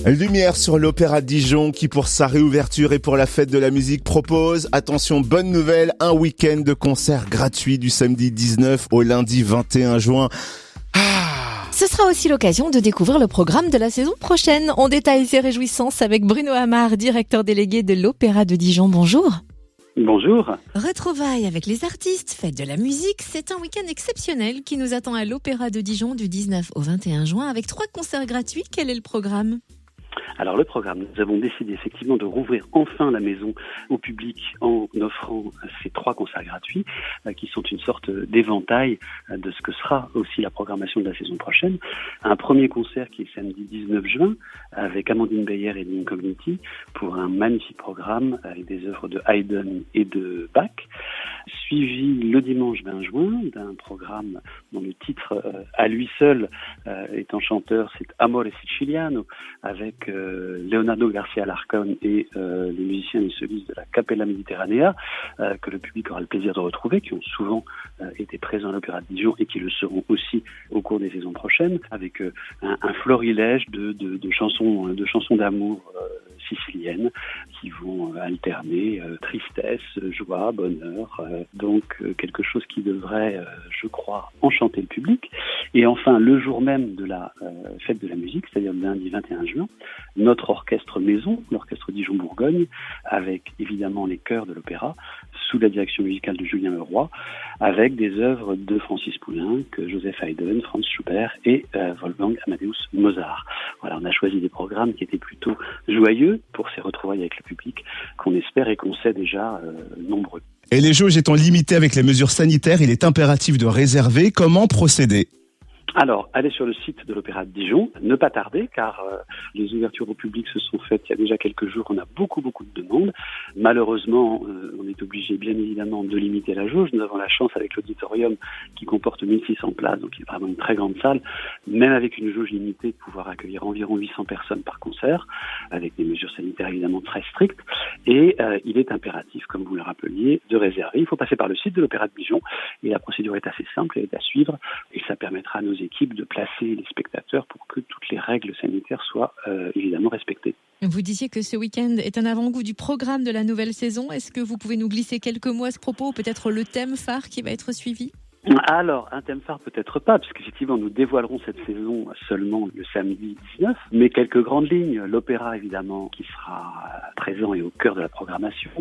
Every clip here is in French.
Lumière sur l'Opéra de Dijon qui, pour sa réouverture et pour la fête de la musique, propose, attention, bonne nouvelle, un week-end de concerts gratuits du samedi 19 au lundi 21 juin. Ce sera aussi l'occasion de découvrir le programme de la saison prochaine. On détaille ses réjouissances avec Bruno Hamar, directeur délégué de l'Opéra de Dijon. Bonjour. Bonjour. Retrouvailles avec les artistes, fête de la musique, c'est un week-end exceptionnel qui nous attend à l'Opéra de Dijon du 19 au 21 juin avec 3 concerts gratuits. Quel est le programme ? Alors le programme, nous avons décidé effectivement de rouvrir enfin la maison au public en offrant ces 3 concerts gratuits qui sont une sorte d'éventail de ce que sera aussi la programmation de la saison prochaine. Un premier concert qui est samedi 19 juin avec Amandine Beyer et l'Incogniti pour un magnifique programme avec des œuvres de Haydn et de Bach, suivi le dimanche 20 juin d'un programme dont le titre à lui seul étant chanteur, c'est Amore Siciliano avec Leonardo Garcia Alarcón et les musiciens et solistes de la Capella Mediterranea que le public aura le plaisir de retrouver, qui ont souvent été présents à l'Opéra de Dijon et qui le seront aussi au cours des saisons prochaines, avec un florilège de chansons d'amour siciliennes qui vont alterner tristesse, joie, bonheur, donc quelque chose qui devrait, je crois, enchanter le public. Et enfin, le jour même de la fête de la musique, c'est-à-dire le lundi 21 juin, notre orchestre maison, l'orchestre Dijon-Bourgogne, avec évidemment les chœurs de l'opéra, sous la direction musicale de Julien Leroy, avec des œuvres de Francis Poulenc, Joseph Haydn, Franz Schubert et Wolfgang Amadeus Mozart. Voilà, on a choisi des programmes qui étaient plutôt joyeux pour ces retrouvailles avec le public, qu'on espère et qu'on sait déjà nombreux. Et les jauges étant limitées avec les mesures sanitaires, il est impératif de réserver. Comment procéder ? Alors, allez sur le site de l'Opéra de Dijon, ne pas tarder, car les ouvertures au public se sont faites il y a déjà quelques jours, on a beaucoup de demandes. Malheureusement, on est obligé bien évidemment de limiter la jauge. Nous avons la chance avec l'auditorium qui comporte 1600 places, donc il est vraiment une très grande salle, même avec une jauge limitée, de pouvoir accueillir environ 800 personnes par concert, avec des mesures sanitaires évidemment très strictes. Et il est impératif, comme vous le rappeliez, de réserver. Il faut passer par le site de l'Opéra de Dijon, et la procédure est assez simple, elle est à suivre, et ça permettra à nos équipes de placer les spectateurs pour que toutes les règles sanitaires soient évidemment respectées. Vous disiez que ce week-end est un avant-goût du programme de la nouvelle saison. Est-ce que vous pouvez nous glisser quelques mots à ce propos, ou peut-être le thème phare qui va être suivi ? Alors, un thème phare peut-être pas, puisqu'effectivement nous dévoilerons cette saison seulement le samedi 19, mais quelques grandes lignes. L'opéra évidemment qui sera présent et au cœur de la programmation,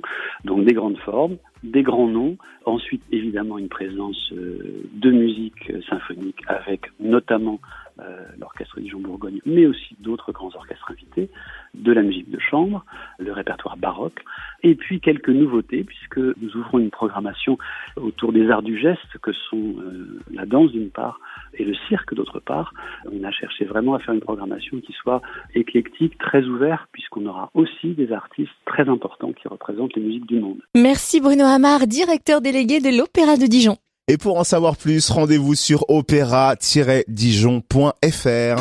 donc des grandes formes, des grands noms, ensuite évidemment une présence de musique symphonique avec notamment l'orchestre Dijon-Bourgogne, mais aussi d'autres grands orchestres invités, de la musique de chambre, le répertoire baroque, et puis quelques nouveautés, puisque nous ouvrons une programmation autour des arts du geste, que sont la danse d'une part, et le cirque d'autre part. On a cherché vraiment à faire une programmation qui soit éclectique, très ouverte, puisqu'on aura aussi des artistes très importants qui représentent les musiques du monde. Merci Bruno Hamar, directeur délégué de l'Opéra de Dijon. Et pour en savoir plus, rendez-vous sur opéra-dijon.fr.